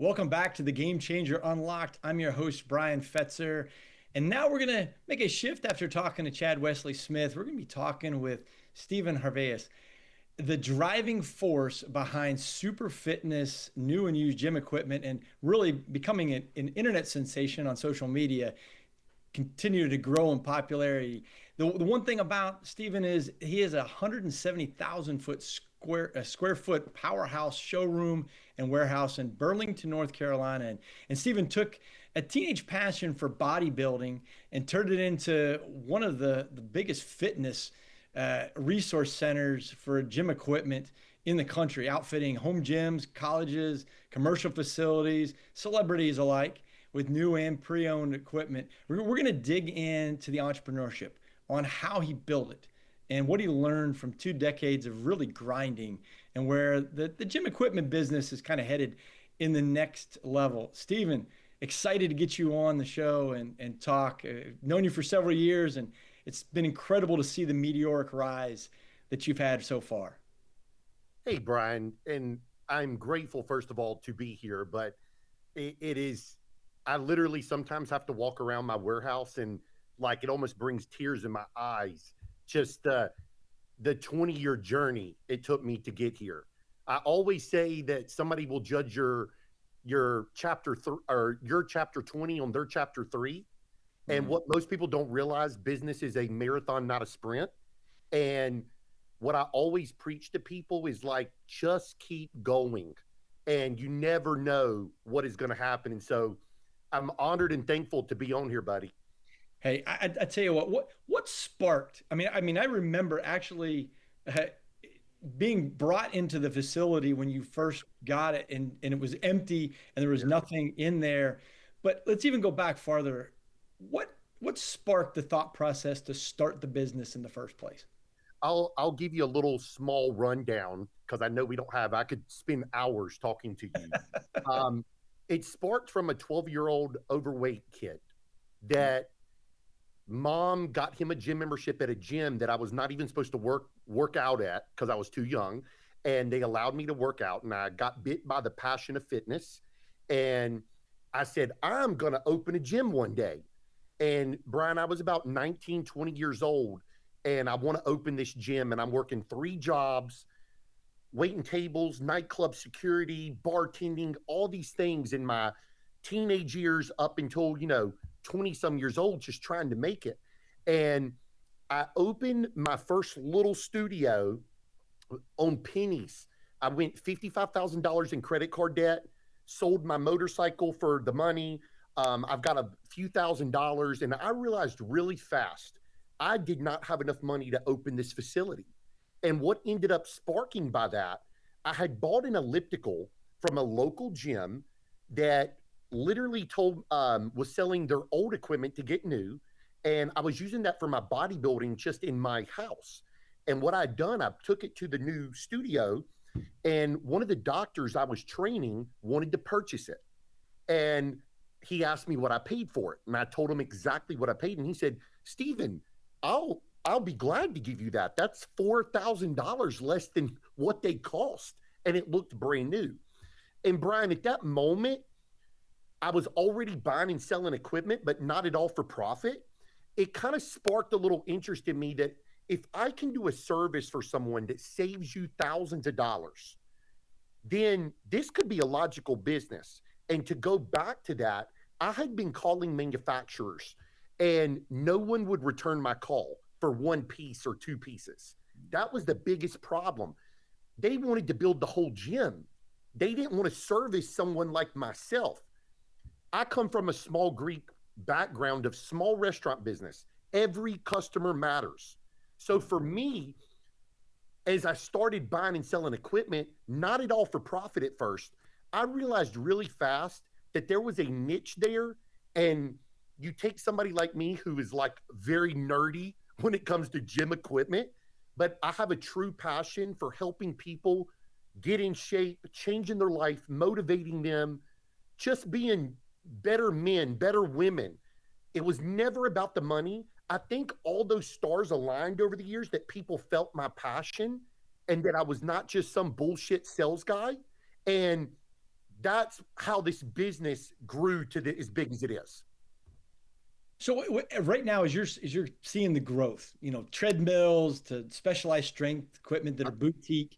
Welcome back to the Game Changer Unlocked. I'm your host, Brian Fetzer. And now we're going to make a shift after talking to Chad Wesley Smith. We're going to be talking with Stephen Harve, the driving force behind super fitness, new and used gym equipment, and really becoming an internet sensation on social media, continue to grow in popularity. The one thing about Stephen is he has a 170,000 foot square foot powerhouse showroom and warehouse in Burlington, North Carolina. And Stephen took a teenage passion for bodybuilding and turned it into one of the biggest fitness resource centers for gym equipment in the country, outfitting home gyms, colleges, commercial facilities, celebrities alike with new and pre-owned equipment. We're going to dig into the entrepreneurship on how he built it and what he learned from 2 decades of really grinding and where the gym equipment business is kind of headed in the next level. Stephen, excited to get you on the show and talk. Known you for several years, and it's been incredible to see the meteoric rise that you've had so far. Hey, Brian, and I'm grateful, first of all, to be here, but it is, I literally sometimes have to walk around my warehouse and like it almost brings tears in my eyes. Just the 20-year journey it took me to get here. I always say that somebody will judge your or your chapter 20 on their chapter 3. And Mm. what most people don't realize, business is a marathon, not a sprint. And what I always preach to people is like, just keep going. And you never know what is going to happen. And so I'm honored and thankful to be on here, buddy. Hey, I tell you what sparked? I remember actually uh, being brought into the facility when you first got it, and it was empty and there was Yeah. nothing in there. But let's even go back farther. What sparked the thought process to start the business in the first place? I'll give you a little small rundown because I know I could spend hours talking to you. Um, it sparked from a 12-year-old overweight kid that mom got him a gym membership at a gym that I was not even supposed to work out at because I was too young, and they allowed me to work out, and I got bit by the passion of fitness, and I said I'm going to open a gym one day. And Brian, I was about 19, 20 years old, and I want to open this gym, and I'm working 3 jobs, waiting tables, nightclub security, bartending, all these things in my teenage years up until, 20 some years old, just trying to make it. And I opened my first little studio on pennies. I went $55,000 in credit card debt, sold my motorcycle for the money. I've got a few $1,000s, and I realized really fast I did not have enough money to open this facility. And what ended up sparking by that, I had bought an elliptical from a local gym that literally told was selling their old equipment to get new, and I was using that for my bodybuilding just in my house. And what I'd done, I took it to the new studio, and one of the doctors I was training wanted to purchase it. And he asked me what I paid for it. And I told him exactly what I paid. And he said, Stephen, I'll be glad to give you that. That's $4,000 less than what they cost. And it looked brand new. And Brian, at that moment, I was already buying and selling equipment, but not at all for profit. It kind of sparked a little interest in me that if I can do a service for someone that saves you thousands of dollars, then this could be a logical business. And to go back to that, I had been calling manufacturers and no one would return my call for one piece or two pieces. That was the biggest problem. They wanted to build the whole gym. They didn't want to service someone like myself. I come from a small Greek background of small restaurant business. Every customer matters. So for me, as I started buying and selling equipment, not at all for profit at first, I realized really fast that there was a niche there. And you take somebody like me who is like very nerdy when it comes to gym equipment, but I have a true passion for helping people get in shape, changing their life, motivating them, just being better men, better women. It was never about the money. I think all those stars aligned over the years that people felt my passion and that I was not just some bullshit sales guy. And that's how this business grew to as big as it is. So right now, as you're seeing the growth, treadmills to specialized strength equipment that are boutique,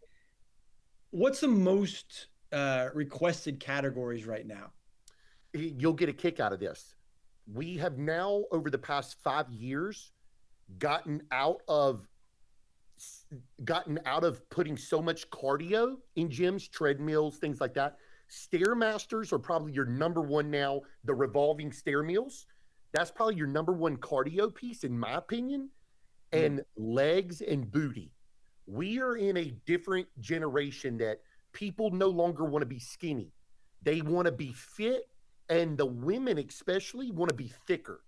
what's the most requested categories right now? You'll get a kick out of this. We have now, over the past 5 years, gotten out of putting so much cardio in gyms, treadmills, things like that. Stairmasters are probably your number one now. The revolving stair mills, that's probably your number one cardio piece, in my opinion. And legs and booty. We are in a different generation that people no longer want to be skinny. They want to be fit, and the women especially want to be thicker.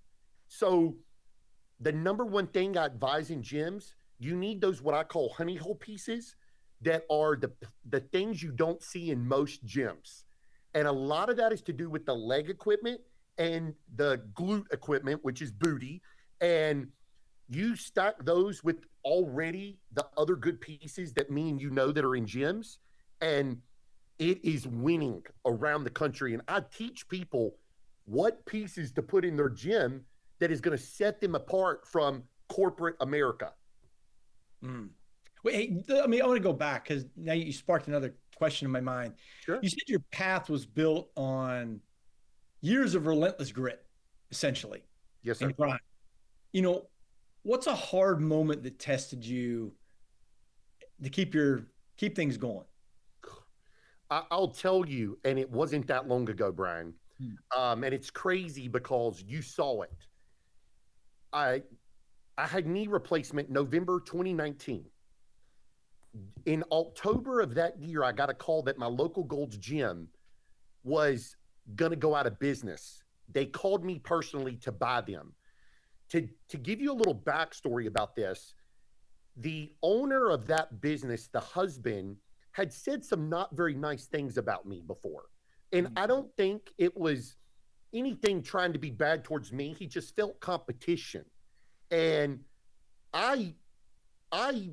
So the number one thing I advise in gyms, you need those what I call honey hole pieces that are the things you don't see in most gyms. And a lot of that is to do with the leg equipment and the glute equipment, which is booty. And you stack those with already the other good pieces that that are in gyms, and it is winning around the country. And I teach people what pieces to put in their gym that is going to set them apart from corporate America. Wait, hey, I want to go back because now you sparked another question in my mind. Sure. You said your path was built on years of relentless grit, essentially. Yes, sir. And grind. What's a hard moment that tested you to keep things going? I'll tell you, and it wasn't that long ago, Brian. And it's crazy because you saw it. I had knee replacement November 2019. In October of that year, I got a call that my local Gold's Gym was going to go out of business. They called me personally to buy them. To give you a little backstory about this, the owner of that business, the husband, had said some not very nice things about me before. And I don't think it was anything trying to be bad towards me. He just felt competition. And I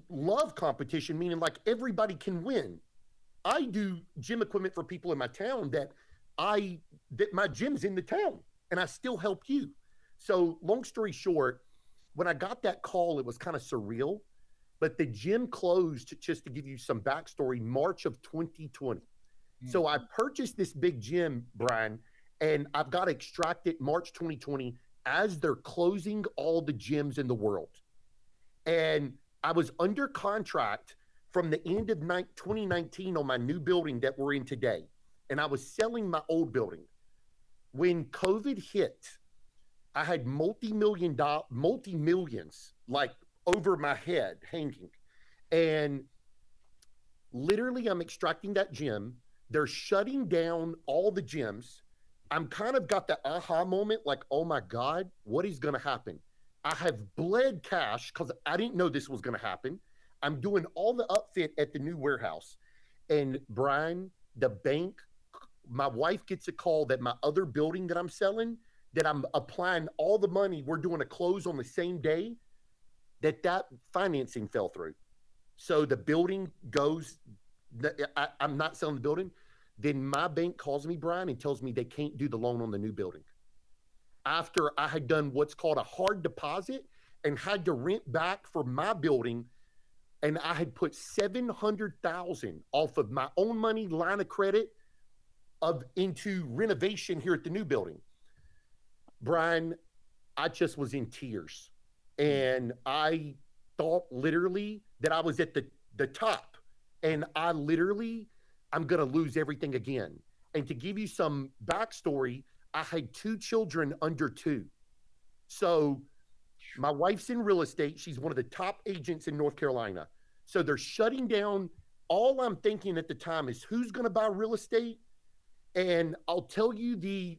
love competition, meaning like everybody can win. I do gym equipment for people in my town that my gym's in the town, and I still help you. So long story short, when I got that call, it was kind of surreal, but the gym closed, just to give you some backstory, March of 2020. So I purchased this big gym, Brian, and I've got to extract it March 2020 as they're closing all the gyms in the world. And I was under contract from the end of 2019 on my new building that we're in today. And I was selling my old building. When COVID hit, I had multi-millions like over my head hanging. And literally I'm extracting that gym. They're shutting down all the gyms. I'm kind of got the aha moment, like, oh my God, what is going to happen? I have bled cash because I didn't know this was going to happen. I'm doing all the upfit at the new warehouse. And Brian, the bank, my wife gets a call that my other building that I'm selling, that I'm applying all the money, we're doing a close on the same day, that financing fell through. So the building goes, I'm not selling the building. Then my bank calls me, Brian, and tells me they can't do the loan on the new building. After I had done what's called a hard deposit and had to rent back for my building, and I had put $700,000 off of my own money line of credit into renovation here at the new building. Brian, I just was in tears, and I thought literally that I was at the top, and I'm going to lose everything again. And to give you some backstory, I had 2 children under 2. So my wife's in real estate. She's one of the top agents in North Carolina. So they're shutting down. All I'm thinking at the time is who's going to buy real estate? And I'll tell you the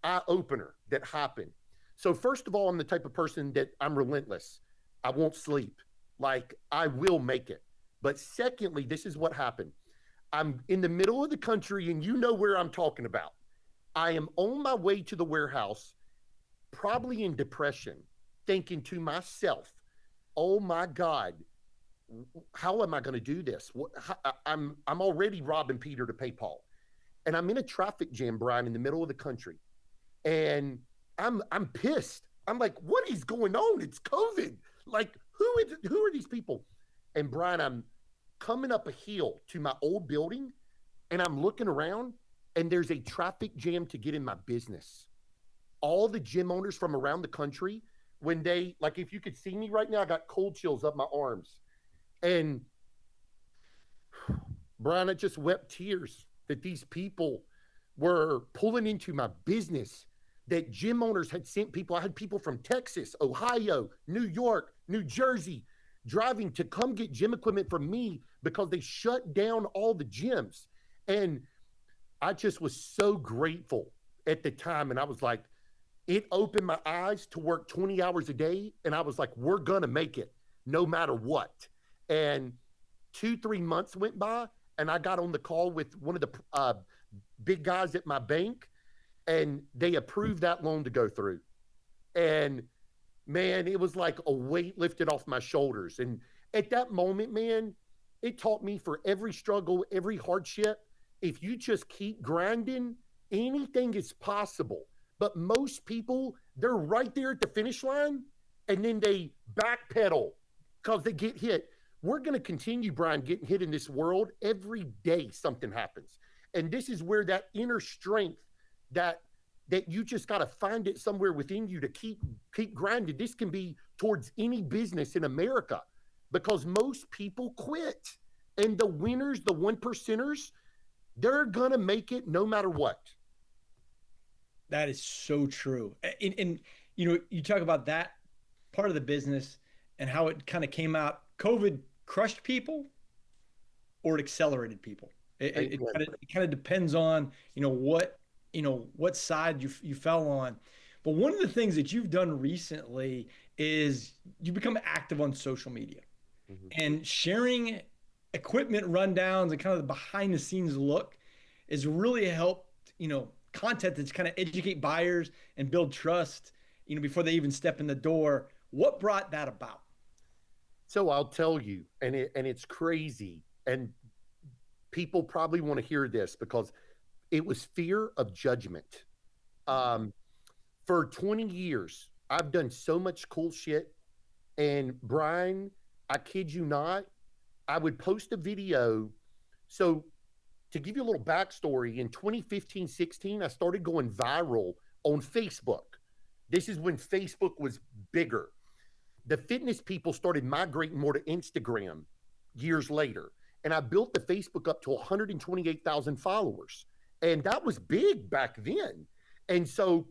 eye opener that happened. So first of all, I'm the type of person that I'm relentless. I won't sleep. Like, I will make it. But secondly, this is what happened. I'm in the middle of the country, and you know where I'm talking about. I am on my way to the warehouse, probably in depression, thinking to myself, oh my God, how am I going to do this? I'm already robbing Peter to pay Paul. and I'm in a traffic jam, Brian, in the middle of the country. And I'm pissed. I'm like, what is going on? It's COVID. Like, who are these people? And Brian, I'm coming up a hill to my old building, and I'm looking around, and there's a traffic jam to get in my business. All the gym owners from around the country, when they, like, if you could see me right now, I got cold chills up my arms. And Brian, I just wept tears that these people were pulling into my business, that gym owners had sent people. I had people from Texas, Ohio, New York, New Jersey driving to come get gym equipment from me because they shut down all the gyms. And I just was so grateful at the time. And I was like, it opened my eyes to work 20 hours a day. And I was like, we're going to make it no matter what. And 2-3 months went by, and I got on the call with one of the big guys at my bank, and they approved that loan to go through. And man, it was like a weight lifted off my shoulders. And at that moment, man, it taught me, for every struggle, every hardship, if you just keep grinding, anything is possible. But most people, they're right there at the finish line, and then they backpedal because they get hit. We're going to continue, Brian, getting hit in this world. Every day something happens. And this is where that inner strength, that you just got to find it somewhere within you to keep grinding. This can be towards any business in America, because most people quit. And the winners, the 1%ers, they're going to make it no matter what. That is so true. And you know, you talk about that part of the business and how it kind of came out. COVID crushed people, or it accelerated people. It kind of depends on, what side you fell on. But one of the things that you've done recently is you become active on social media, and sharing equipment rundowns and kind of the behind the scenes look has really helped, content that's kind of educate buyers and build trust, before they even step in the door. What brought that about? So I'll tell you, and it's crazy, and people probably want to hear this, because it was fear of judgment. For 20 years, I've done so much cool shit. And Brian, I kid you not, I would post a video. So to give you a little backstory, in 2015, 16, I started going viral on Facebook. This is when Facebook was bigger. The fitness people started migrating more to Instagram years later. And I built the Facebook up to 128,000 followers. And that was big back then. And so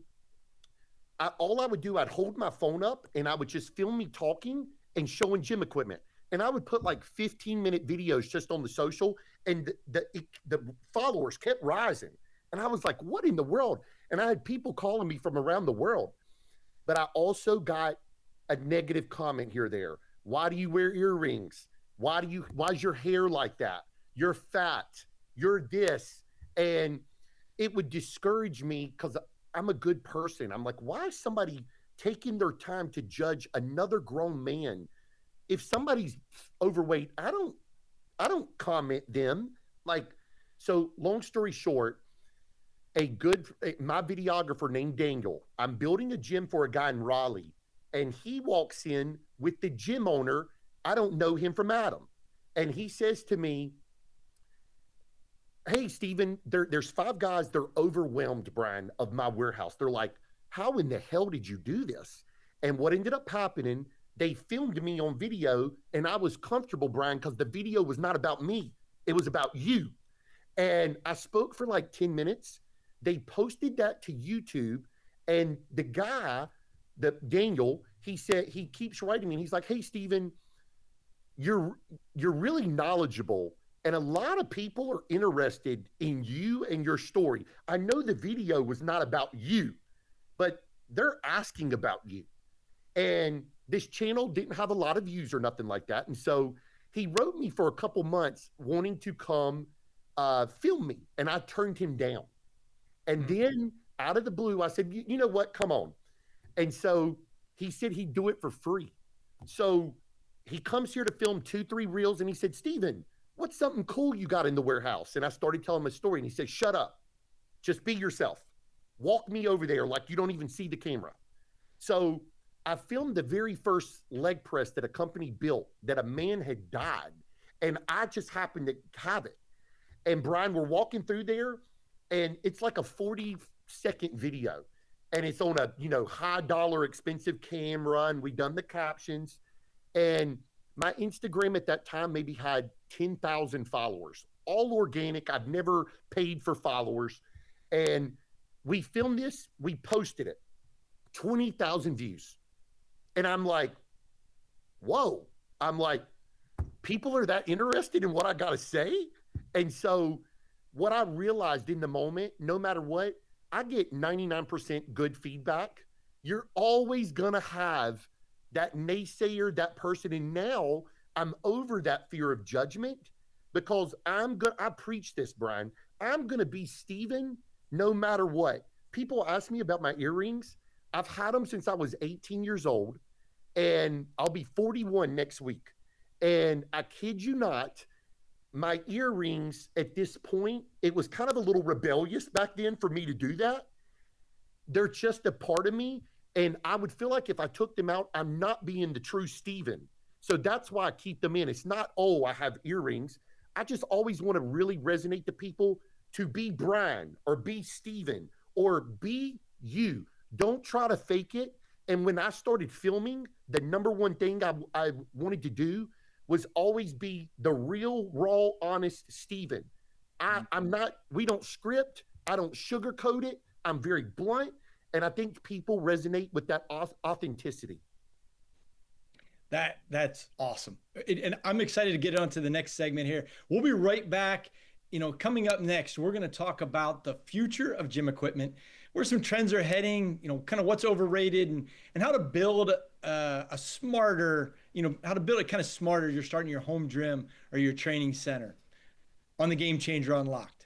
all I would do, I'd hold my phone up and I would just film me talking and showing gym equipment. And I would put like 15-minute videos just on the social, and the followers kept rising. And I was like, what in the world? And I had people calling me from around the world. But I also got a negative comment here or there. Why do you wear earrings? Why's your hair like that? You're fat. You're this. And it would discourage me, because I'm a good person. I'm like, why is somebody taking their time to judge another grown man? If somebody's overweight, I don't comment them. Like, so long story short, my videographer named Daniel, I'm building a gym for a guy in Raleigh, and he walks in with the gym owner. I don't know him from Adam. And he says to me, hey, Steven, there's 5 guys. They're overwhelmed, Brian, of my warehouse. They're like, how in the hell did you do this? And what ended up happening, they filmed me on video, and I was comfortable, Brian, because the video was not about me. It was about you. And I spoke for like 10 minutes. They posted that to YouTube, and the guy, Daniel, he said, he keeps writing me, and he's like, hey, Steven, you're really knowledgeable, and a lot of people are interested in you and your story. I know the video was not about you, but they're asking about you. And this channel didn't have a lot of views or nothing like that. And so he wrote me for a couple months wanting to come film me, and I turned him down. And then out of the blue, I said, you know what, come on. And so he said he'd do it for free. So he comes here to film 2-3 reels, and he said, Steven, what's something cool you got in the warehouse? And I started telling him a story, and he said, shut up. Just be yourself. Walk me over there like you don't even see the camera. So I filmed the very first leg press that a company built that a man had died. And I just happened to have it. And Brian, we're walking through there, and it's like a 40-second video. And it's on a, high dollar expensive camera, and we done the captions. And my Instagram at that time maybe had 10,000 followers, all organic. I've never paid for followers. And we filmed this, we posted it, 20,000 views. And I'm like, whoa. I'm like, people are that interested in what I got to say? And so what I realized in the moment, no matter what, I get 99% good feedback. You're always going to have that naysayer, that person. And now I'm over that fear of judgment because I preach this, Brian. I'm going to be Steven no matter what. People ask me about my earrings. I've had them since I was 18 years old, and I'll be 41 next week. And I kid you not, my earrings at this point, it was kind of a little rebellious back then for me to do that. They're just a part of me. And I would feel like if I took them out, I'm not being the true Steven. So that's why I keep them in. It's not, oh, I have earrings. I just always want to really resonate to people to be Brian or be Steven or be you. Don't try to fake it. And when I started filming, the number one thing I wanted to do was always be the real, raw, honest Steven. I'm not, we don't script. I don't sugarcoat it. I'm very blunt. And I think people resonate with that authenticity. That's awesome. And I'm excited to get on to the next segment here. We'll be right back. Coming up next, we're going to talk about the future of gym equipment, where some trends are heading, kind of what's overrated and how to build a smarter, how to build it kind of smarter. You're starting your home gym or your training center on the Game Changer Unlocked.